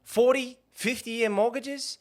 40, 50-year mortgages?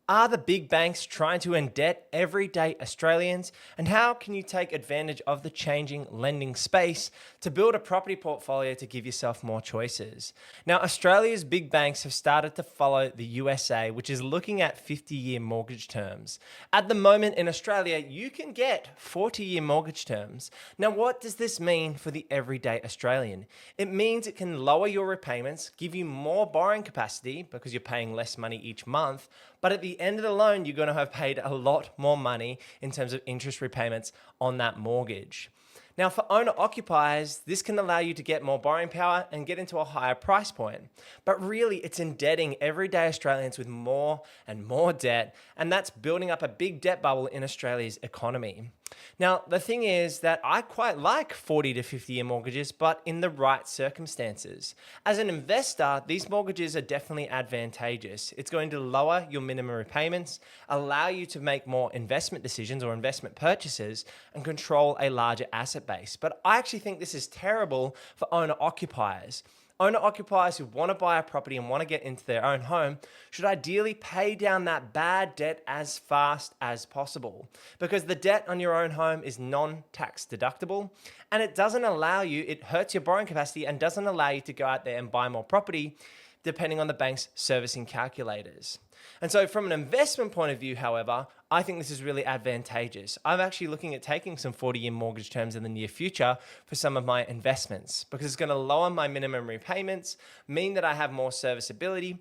Are the big banks trying to indebt everyday Australians? And how can you take advantage of the changing lending space to build a property portfolio to give yourself more choices? Now, Australia's big banks have started to follow the USA, which is looking at 50-year mortgage terms. At the moment in Australia, you can get 40-year mortgage terms. Now, what does this mean for the everyday Australian? It means it can lower your repayments, give you more borrowing capacity because you're paying less money each month, but at the end of the loan, you're going to have paid a lot more money in terms of interest repayments on that mortgage. Now, for owner-occupiers, this can allow you to get more borrowing power and get into a higher price point. But really, it's indebting everyday Australians with more and more debt, and that's building up a big debt bubble in Australia's economy. Now, the thing is that I quite like 40 to 50-year mortgages, but in the right circumstances. As an investor, these mortgages are definitely advantageous. It's going to lower your minimum repayments, allow you to make more investment decisions or investment purchases, and control a larger asset base. But I actually think this is terrible for owner-occupiers. Owner-occupiers who want to buy a property and want to get into their own home should ideally pay down that bad debt as fast as possible, because the debt on your own home is non-tax deductible and it doesn't allow you, it hurts your borrowing capacity and doesn't allow you to go out there and buy more property depending on the bank's servicing calculators. And so from an investment point of view, however, I think this is really advantageous. I'm actually looking at taking some 40-year mortgage terms in the near future for some of my investments because it's going to lower my minimum repayments, mean that I have more serviceability.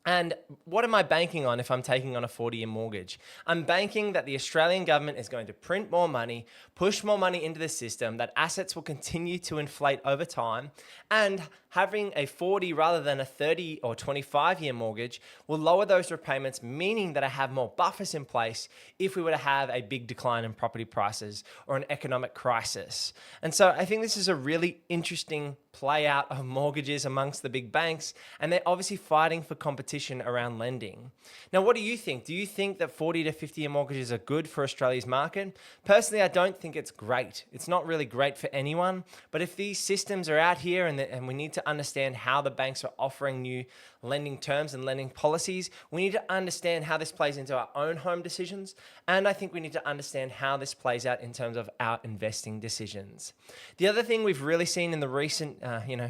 And what am I banking on if I'm taking on a 40-year mortgage? I'm banking that the Australian government is going to print more money, push more money into the system, that assets will continue to inflate over time, and having a 40 rather than a 30 or 25-year mortgage will lower those repayments, meaning that I have more buffers in place if we were to have a big decline in property prices or an economic crisis. And so I think this is a really interesting play out of mortgages amongst the big banks, and they're obviously fighting for competition around lending. Now, what do you think? Do you think that 40 to 50-year mortgages are good for Australia's market? Personally, I don't think it's great. It's not really great for anyone, but if these systems are out here and we need to understand how the banks are offering new lending terms and lending policies, we need to understand how this plays into our own home decisions, and I think we need to understand how this plays out in terms of our investing decisions. The other thing we've really seen in the recent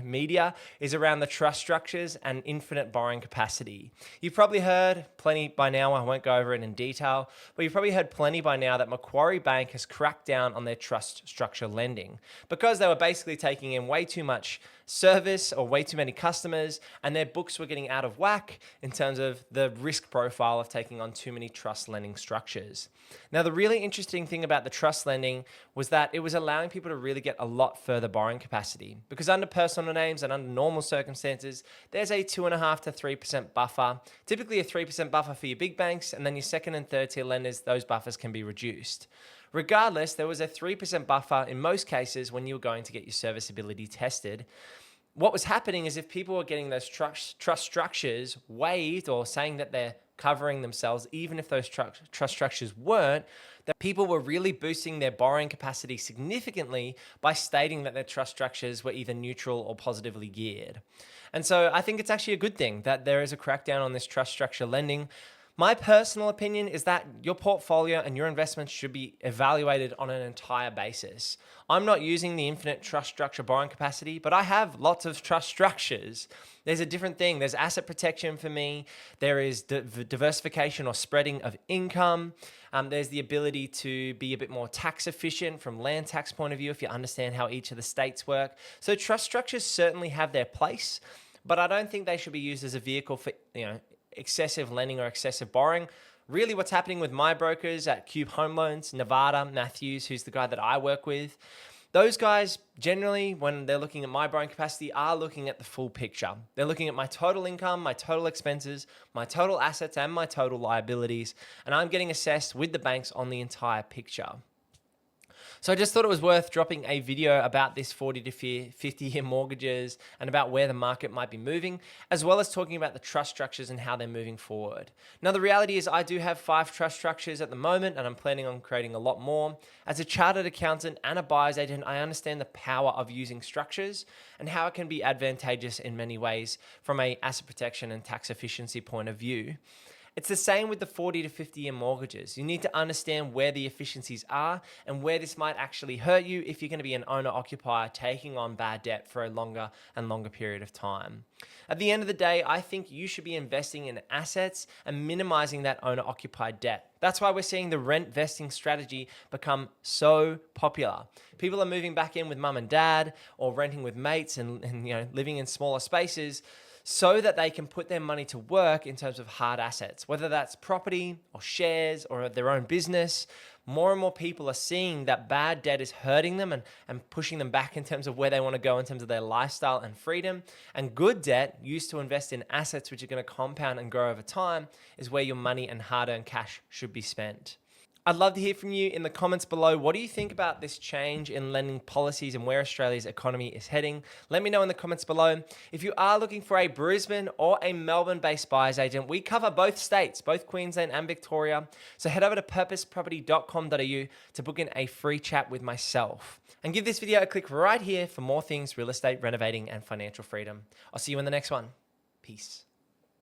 media is around the trust structures and infinite borrowing capacity. You've probably heard plenty by now, I won't go over it in detail, but you've probably heard plenty by now that Macquarie Bank has cracked down on their trust structure lending because they were basically taking in way too much service or way too many customers, and their books were getting out of whack in terms of the risk profile of taking on too many trust lending structures. Now, the really interesting thing about the trust lending was that it was allowing people to really get a lot further borrowing capacity, because under personal names and under normal circumstances, there's a 2.5% to 3% buffer, typically a 3% buffer for your big banks, and then your second and third tier lenders, those buffers can be reduced. Regardless, there was a 3% buffer in most cases when you were going to get your serviceability tested. What was happening is if people were getting those trust structures waived or saying that they're covering themselves, even if those trust structures weren't, that people were really boosting their borrowing capacity significantly by stating that their trust structures were either neutral or positively geared. And so I think it's actually a good thing that there is a crackdown on this trust structure lending. My personal opinion is that your portfolio and your investments should be evaluated on an entire basis. I'm not using the infinite trust structure borrowing capacity, but I have lots of trust structures. There's a different thing. There's asset protection for me. There is diversification or spreading of income. There's the ability to be a bit more tax efficient from land tax point of view if you understand how each of the states work. So trust structures certainly have their place, but I don't think they should be used as a vehicle for, excessive lending or excessive borrowing. Really what's happening with my brokers at Cube Home Loans, Nevada, Matthews, who's the guy that I work with, those guys generally, when they're looking at my borrowing capacity, are looking at the full picture. They're looking at my total income, my total expenses, my total assets, and my total liabilities, and I'm getting assessed with the banks on the entire picture. So I just thought it was worth dropping a video about this 40 to 50 year mortgages and about where the market might be moving, as well as talking about the trust structures and how they're moving forward. Now, the reality is I do have 5 trust structures at the moment, and I'm planning on creating a lot more. As a chartered accountant and a buyer's agent, I understand the power of using structures and how it can be advantageous in many ways from a asset protection and tax efficiency point of view. It's the same with the 40 to 50 year mortgages. You need to understand where the efficiencies are and where this might actually hurt you if you're going to be an owner occupier taking on bad debt for a longer and longer period of time. At the end of the day, I think you should be investing in assets and minimizing that owner occupied debt. That's why we're seeing the rent vesting strategy become so popular. People are moving back in with mum and dad or renting with mates and living in smaller spaces, so that they can put their money to work in terms of hard assets, whether that's property or shares or their own business. More and more people are seeing that bad debt is hurting them and pushing them back in terms of where they want to go in terms of their lifestyle and freedom. And good debt, used to invest in assets which are going to compound and grow over time, is where your money and hard-earned cash should be spent. I'd love to hear from you in the comments below. What do you think about this change in lending policies and where Australia's economy is heading? Let me know in the comments below. If you are looking for a Brisbane or a Melbourne-based buyer's agent, we cover both states, both Queensland and Victoria. So head over to purposeproperty.com.au to book in a free chat with myself. And give this video a click right here for more things real estate, renovating, and financial freedom. I'll see you in the next one. Peace.